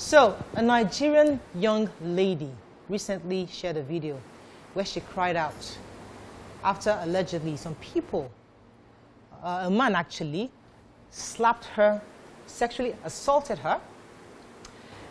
So, a Nigerian young lady recently shared a video where she cried out after allegedly some people, a man actually, slapped her, sexually assaulted her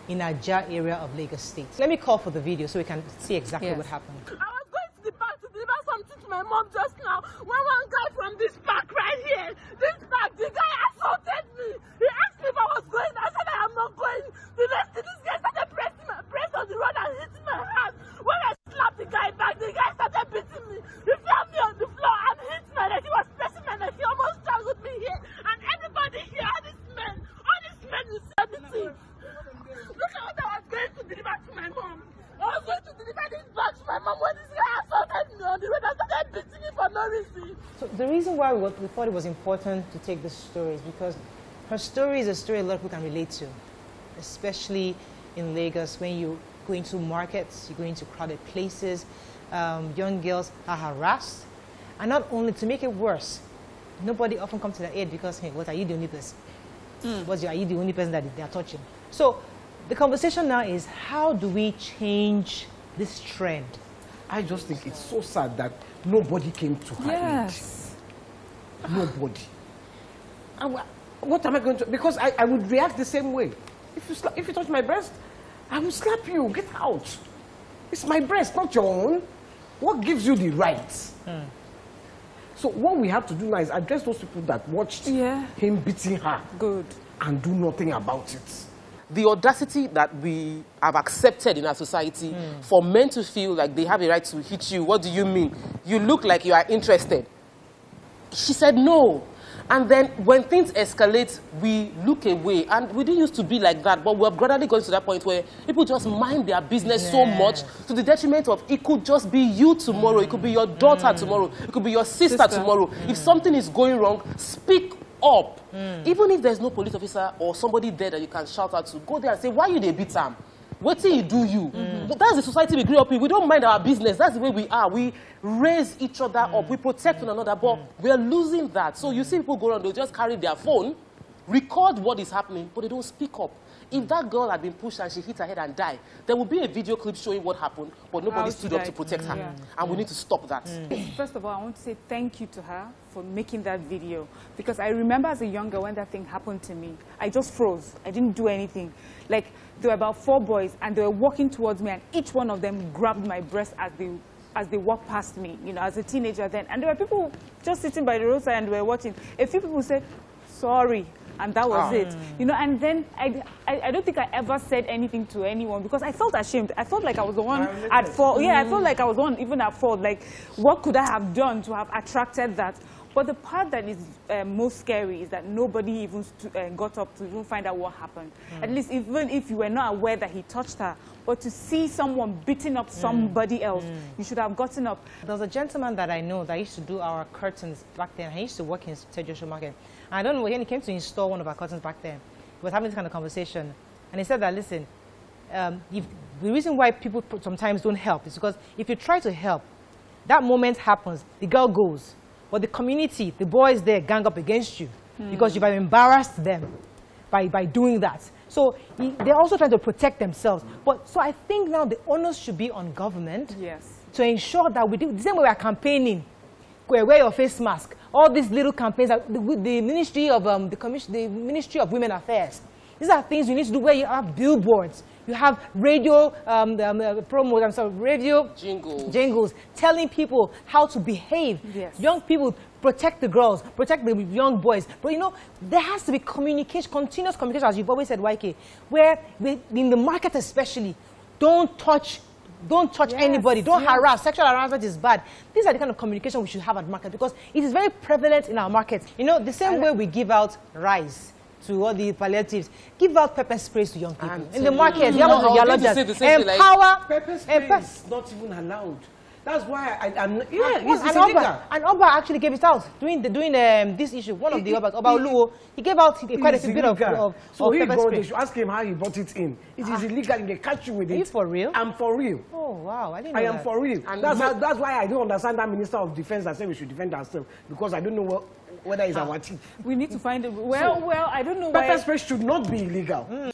in Ajah area of Lagos State. Let me call for the video so we can see exactly what happened. I was going to the park to deliver something to my mom just now when one guy from this park right here, the guy assaulted me. He asked me if I was going. I said I am not going. The next thing, this guy started pressing on the road and hitting my hand. When I slapped the guy back, the guy started beating me. He fell me on the floor and hit my neck. He was pressing my neck. He almost strangled me here. And everybody here, all these men you see everything. Look at what I was going to deliver to my mom. I was going to deliver this bag to my mom when this guy assaulted me on the road and started beating me for no reason. So the reason why we thought it was important to take this story is because her story is a story a lot of people can relate to, especially in Lagos when you go into markets, you go into crowded places, young girls are harassed. And not only, to make it worse, nobody often comes to their aid because, hey, what, are you the only person? Are you the only person that they are touching? So the conversation now is, how do we change this trend? I just think it's so sad that nobody came to her aid. Nobody. And what am I going to... Because I would react the same way. If you touch my breast, I will slap you. Get out. It's my breast, not your own. What gives you the right? So what we have to do now is address those people that watched him beating her. Good. And do nothing about it. The audacity that we have accepted in our society for men to feel like they have a right to hit you. What do you mean? You look like you are interested. She said no. And then when things escalate, we look away. And we didn't used to be like that, but we're gradually going to that point where people just mind their business so much to the detriment of it could just be you tomorrow. It could be your daughter tomorrow. It could be your sister tomorrow. If something is going wrong, speak up. Even if there's no police officer or somebody there that you can shout out to, go there and say, why you they beat them? What till you do you? But that's the society we grew up in. We don't mind our business. That's the way we are. We raise each other up. We protect one another. But we're losing that. So you see people go around, they'll just carry their phone, record what is happening, but they don't speak up. If that girl had been pushed and she hit her head and died, there would be a video clip showing what happened, but nobody stood up to protect her. And we need to stop that. First of all, I want to say thank you to her for making that video. Because I remember as a young girl when that thing happened to me, I just froze. I didn't do anything. Like, there were about 4 boys, and they were walking towards me, and each one of them grabbed my breast as they walked past me, you know, as a teenager then. And there were people just sitting by the roadside and they were watching. A few people said, sorry. And that was it. You know, and then I don't think I ever said anything to anyone because I felt ashamed. I felt like I was the one at fault. Yeah, I felt like I was the one even at fault. Like, what could I have done to have attracted that? But the part that is most scary is that nobody even got up to even find out what happened. At least even if you were not aware that he touched her, but to see someone beating up somebody else, you should have gotten up. There was a gentleman that I know that used to do our curtains back then. He used to work in Joshua Market. And I don't know, when he came to install one of our curtains back then, he was having this kind of conversation. And he said that, listen, the reason why people sometimes don't help is because if you try to help, that moment happens, the girl goes. But the community, the boys there, gang up against you because you have embarrassed them by doing that. So they're also trying to protect themselves. But so I think now the onus should be on government to ensure that we do the same way we are campaigning. Wear your face mask. All these little campaigns, the Ministry of the Ministry of Women Affairs. These are things you need to do where you have billboards. You have radio radio jingles telling people how to behave. Young people, protect the girls, protect the young boys. But you know, there has to be communication, continuous communication, as you've always said, YK, where in the market especially, don't touch anybody, don't harass. Sexual harassment is bad. These are the kind of communication we should have at market because it is very prevalent in our market. You know, the same way we give out rice to all the palliatives, give out pepper sprays to young people. In the market, you have to empower. Pepper spray is not even allowed. That's why it's illegal. And Oba actually gave it out during this issue. One of the Obas, Oba Oluwo, he gave out quite a bit of pepper spray. They should ask him how he bought it in. It is illegal. They catch you with it. Are you for real? I'm for real. Oh wow, I didn't know I am for real. And that's why I don't understand that Minister of Defense that said we should defend ourselves because I don't know whether it's our team. We need to find it. Well, I don't know why. Pepper spray should not be illegal.